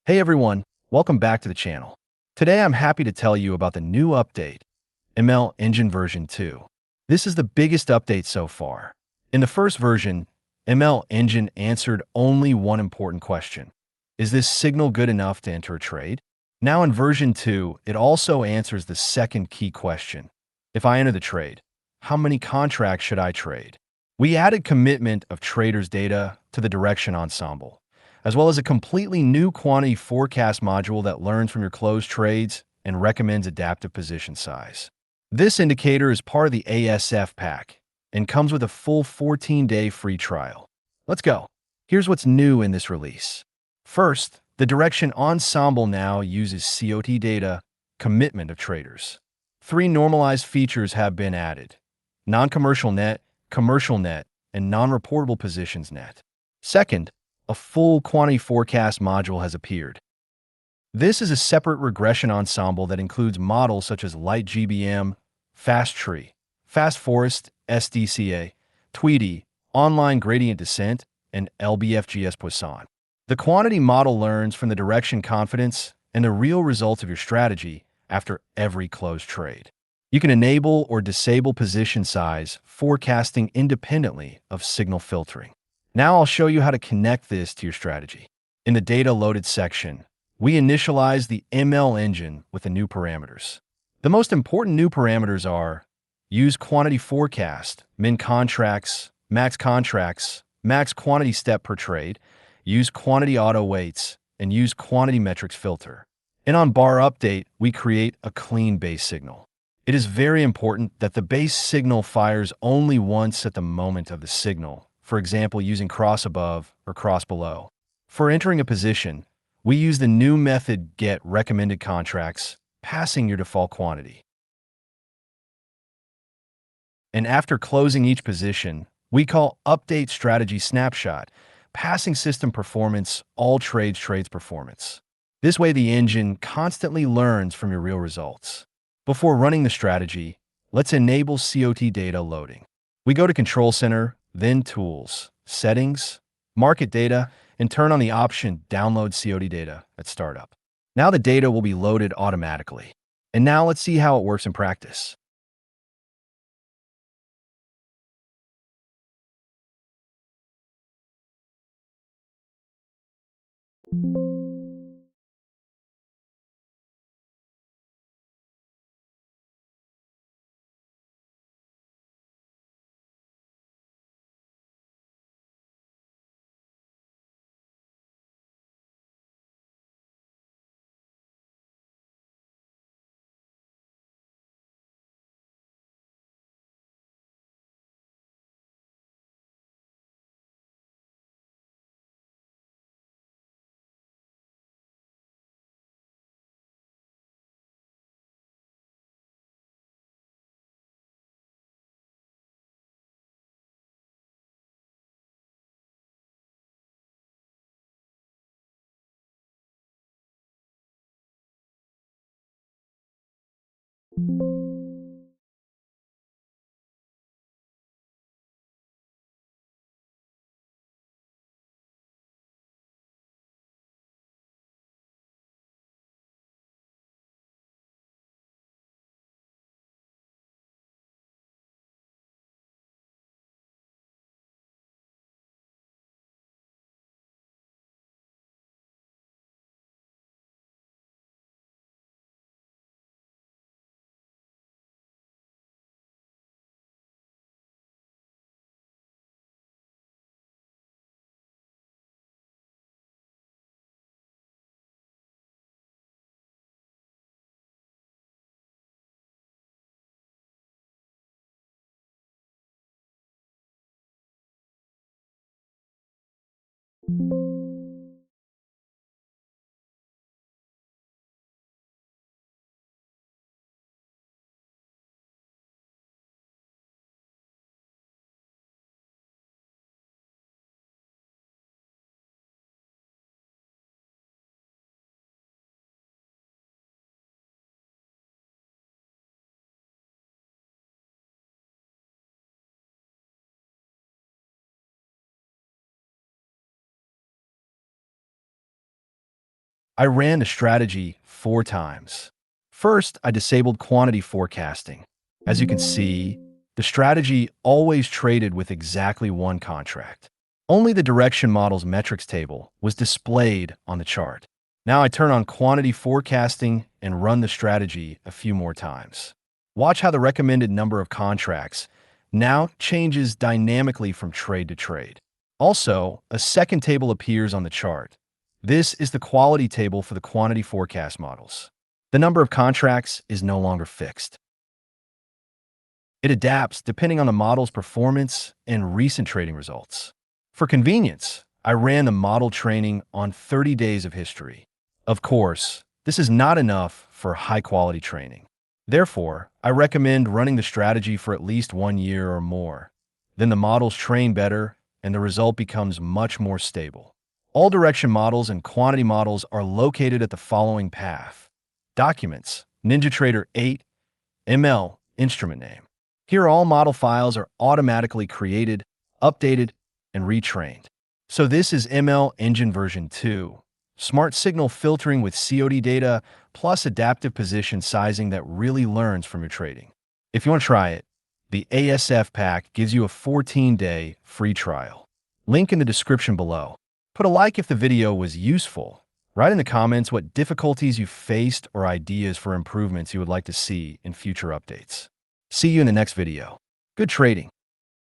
Hey everyone, welcome back to the channel. Today I'm happy to tell you about the new update, ML Engine version 2. This is the biggest update so far. In the first version, ML Engine answered only one important question. Is this signal good enough to enter a trade? Now in version 2, it also answers the second key question. If I enter the trade, how many contracts should I trade? We added commitment of traders' data to the direction ensemble, as well as a completely new quantity forecast module that learns from your closed trades and recommends adaptive position size. This indicator is part of the ASF pack and comes with a full 14-day free trial. Let's go. Here's what's new in this release. First, the direction ensemble now uses COT data, commitment of traders. 3 normalized features have been added: non-commercial net, commercial net, and non-reportable positions net. Second, a full quantity forecast module has appeared. This is a separate regression ensemble that includes models such as light GBM, fast tree, fast forest, SDCA, Tweedy, online gradient descent, and LBFGS Poisson. The quantity model learns from the direction confidence and the real results of your strategy after every closed trade. You can enable or disable position size forecasting independently of signal filtering. Now I'll show you how to connect this to your strategy. In the data loaded section, we initialize the ML engine with the new parameters. The most important new parameters are use quantity forecast, min contracts, max quantity step per trade, use quantity auto weights, and use quantity metrics filter. And on bar update, we create a clean base signal. It is very important that the base signal fires only once at the moment of the signal, for example, using cross above or cross below. For entering a position, we use the new method get recommended contracts, passing your default quantity. And after closing each position, we call update strategy snapshot, passing system performance, all trades performance. This way the engine constantly learns from your real results. Before running the strategy, let's enable COT data loading. We go to Control Center, then Tools, Settings, Market Data, and turn on the option Download COT Data at Startup. Now the data will be loaded automatically. And now let's see how it works in practice. I ran the strategy 4 times. First, I disabled quantity forecasting. As you can see, the strategy always traded with exactly one contract. Only the direction model's metrics table was displayed on the chart. Now I turn on quantity forecasting and run the strategy a few more times. Watch how the recommended number of contracts now changes dynamically from trade to trade. Also, a second table appears on the chart. This is the quality table for the quantity forecast models. The number of contracts is no longer fixed. It adapts depending on the model's performance and recent trading results. For convenience, I ran the model training on 30 days of history. Of course, this is not enough for high-quality training. Therefore, I recommend running the strategy for at least 1 year or more. Then the models train better and the result becomes much more stable. All direction models and quantity models are located at the following path. Documents, NinjaTrader 8, ML, instrument name. Here all model files are automatically created, updated, and retrained. So this is ML Engine version 2. Smart signal filtering with COD data plus adaptive position sizing that really learns from your trading. If you want to try it, the ASF pack gives you a 14-day free trial. Link in the description below. Put a like if the video was useful. Write in the comments what difficulties you faced or ideas for improvements you would like to see in future updates. See you in the next video. Good trading!